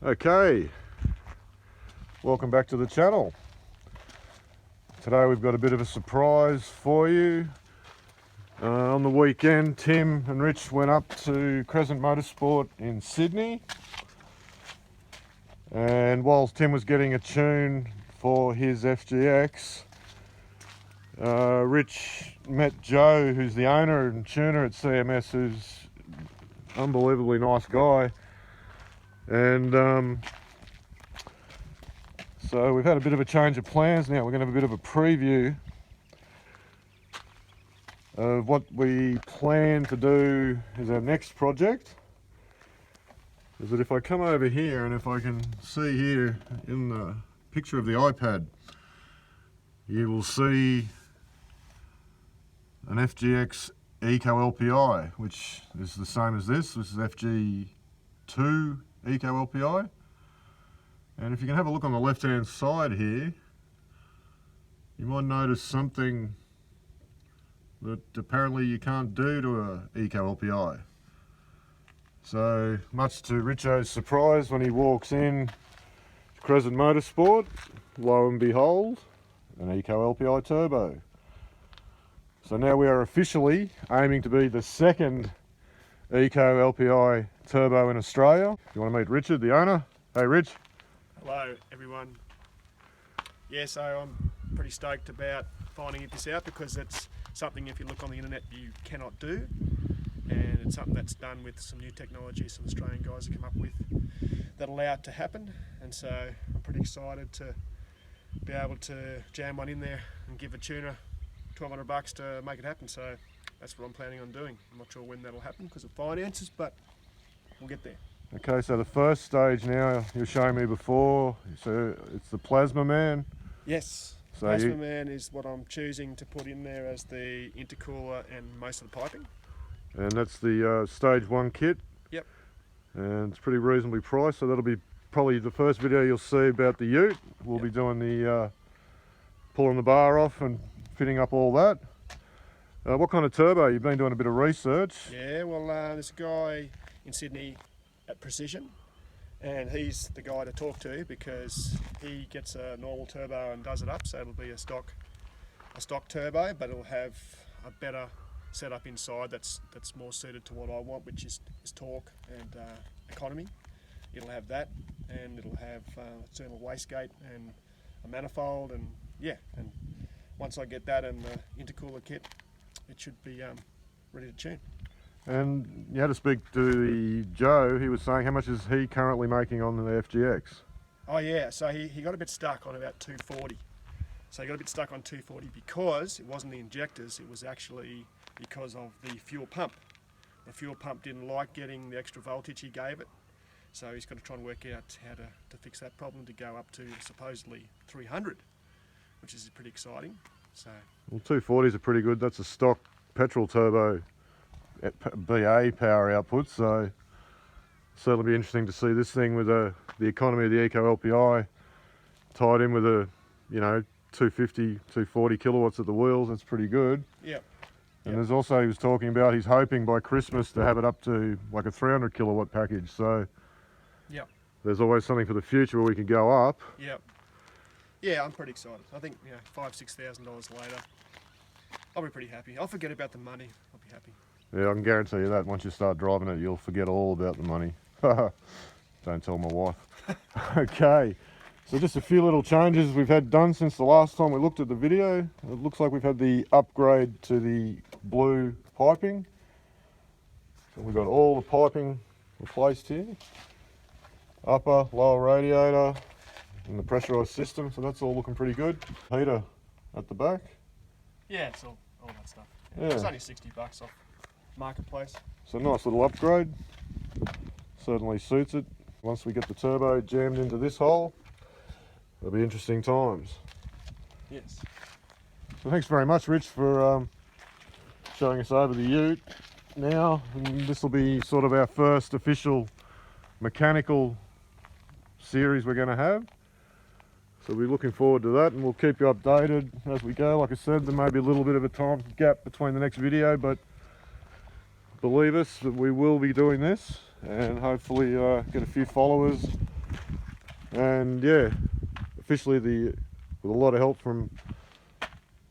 Okay, welcome back to the channel. Today we've got a bit of a surprise for you. On the weekend, Tim and Rich went up to Crescent Motorsport in Sydney, and whilst Tim was getting a tune for his FGX, Rich met Joe, who's the owner and tuner at CMS, who's an unbelievably nice guy. And so we've had a bit of a change of plans now. We're going to have a bit of a preview of what we plan to do as our next project. Is that if I come over here, and if I can see here in the picture of the iPad, you will see an FGX Eco LPi, which is the same as this. This is FG2 Eco LPi. And if you can have a look on the left hand side here, you might notice something that apparently you can't do to a Eco LPi. So much to Richo's surprise, when he walks in to Crescent Motorsport, lo and behold, an Eco LPi turbo. So now we are officially aiming to be the second Eco LPi turbo in Australia. You want to meet Richard, the owner? Hey Rich. Hello everyone. Yeah, so I'm pretty stoked about finding this out, because it's something, if you look on the internet, you cannot do, and it's something that's done with some new technology some Australian guys have come up with that allow it to happen. And so I'm pretty excited to be able to jam one in there and give a tuner $1,200 to make it happen. So that's what I'm planning on doing. I'm not sure when that'll happen because of finances, but we'll get there. Okay, so the first stage now, you were showing me before, so it's the Plasma Man. Yes, so Plasma Man is what I'm choosing to put in there as the intercooler and most of the piping. And that's the stage 1 kit. Yep. And it's pretty reasonably priced, so that'll be probably the first video you'll see about the Ute. We'll be doing the pulling the bar off and fitting up all that. What kind of turbo? You've been doing a bit of research. Yeah, well, there's a guy in Sydney at Precision, and he's the guy to talk to, because he gets a normal turbo and does it up, so it'll be a stock turbo, but it'll have a better setup inside that's more suited to what I want, which is torque and economy. It'll have that, and it'll have a thermal wastegate and a manifold, and yeah, and once I get that and the intercooler kit, it should be ready to tune. And you had to speak to the Joe. He was saying, how much is he currently making on the FGX? Oh yeah, so he got a bit stuck on about 240. So he got a bit stuck on 240 because it wasn't the injectors, it was actually because of the fuel pump. The fuel pump didn't like getting the extra voltage he gave it, so he's got to try and work out how to fix that problem to go up to supposedly 300, which is pretty exciting. So, well, 240s are pretty good. That's a stock petrol turbo BA power output, so certainly be interesting to see this thing with the economy of the Eco LPi tied in with a 250, 240 kilowatts at the wheels. That's pretty good. Yep. And there's also, he was talking about, he's hoping by Christmas to have it up to like a 300 kilowatt package. So yep, there's always something for the future where we can go up. Yep. Yeah, I'm pretty excited. I think $5,000–6,000 later, I'll be pretty happy. I'll forget about the money. I'll be happy. Yeah, I can guarantee you that once you start driving it, you'll forget all about the money. Don't tell my wife. Okay, so just a few little changes we've had done since the last time we looked at the video. It looks like we've had the upgrade to the blue piping. So we've got all the piping replaced here. Upper, lower radiator, and the pressurised system, so that's all looking pretty good. Heater at the back. Yeah, it's all that stuff. Yeah. It's only $60 off Marketplace. So nice little upgrade. Certainly suits it. Once we get the turbo jammed into this hole, it'll be interesting times. Yes. So thanks very much, Rich, for showing us over the Ute. Now, this will be sort of our first official mechanical series we're going to have. So we're looking forward to that, and we'll keep you updated as we go. Like I said, there may be a little bit of a time gap between the next video, but believe us that we will be doing this, and hopefully get a few followers And yeah, officially with a lot of help from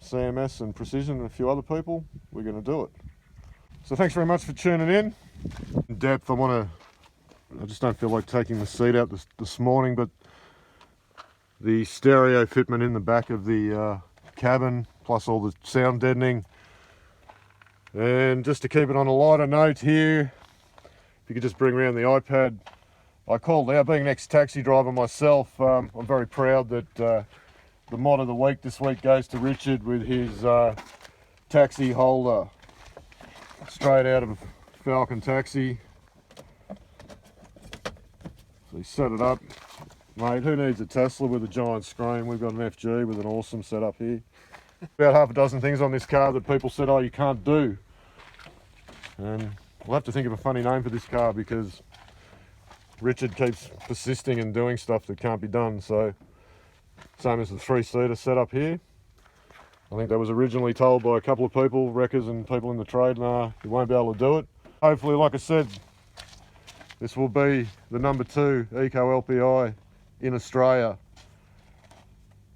CMS and Precision and a few other people, we're going to do it. So thanks very much for tuning in. In depth, I just don't feel like taking the seat out this morning, but the stereo fitment in the back of the cabin, plus all the sound deadening. And just to keep it on a lighter note here, if you could just bring around the iPad. I called out, being an ex-taxi driver myself, I'm very proud that the mod of the week this week goes to Richard with his taxi holder, straight out of Falcon Taxi. So he set it up. Mate, who needs a Tesla with a giant screen? We've got an FG with an awesome setup here. About half a dozen things on this car that people said, oh, you can't do. And we'll have to think of a funny name for this car because Richard keeps persisting and doing stuff that can't be done. So, same as the 3-seater setup here. I think that was originally told by a couple of people, wreckers and people in the trade, nah, you won't be able to do it. Hopefully, like I said, this will be the #2 Eco LPi in Australia.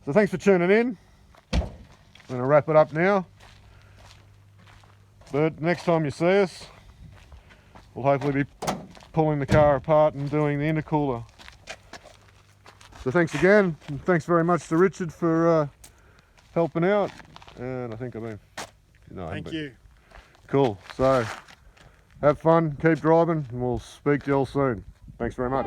So thanks for tuning in. I'm going to wrap it up now. But next time you see us, we'll hopefully be pulling the car apart and doing the intercooler. So thanks again, and thanks very much to Richard for helping out. And I think Thank you. Cool. So have fun, keep driving, and we'll speak to you all soon. Thanks very much.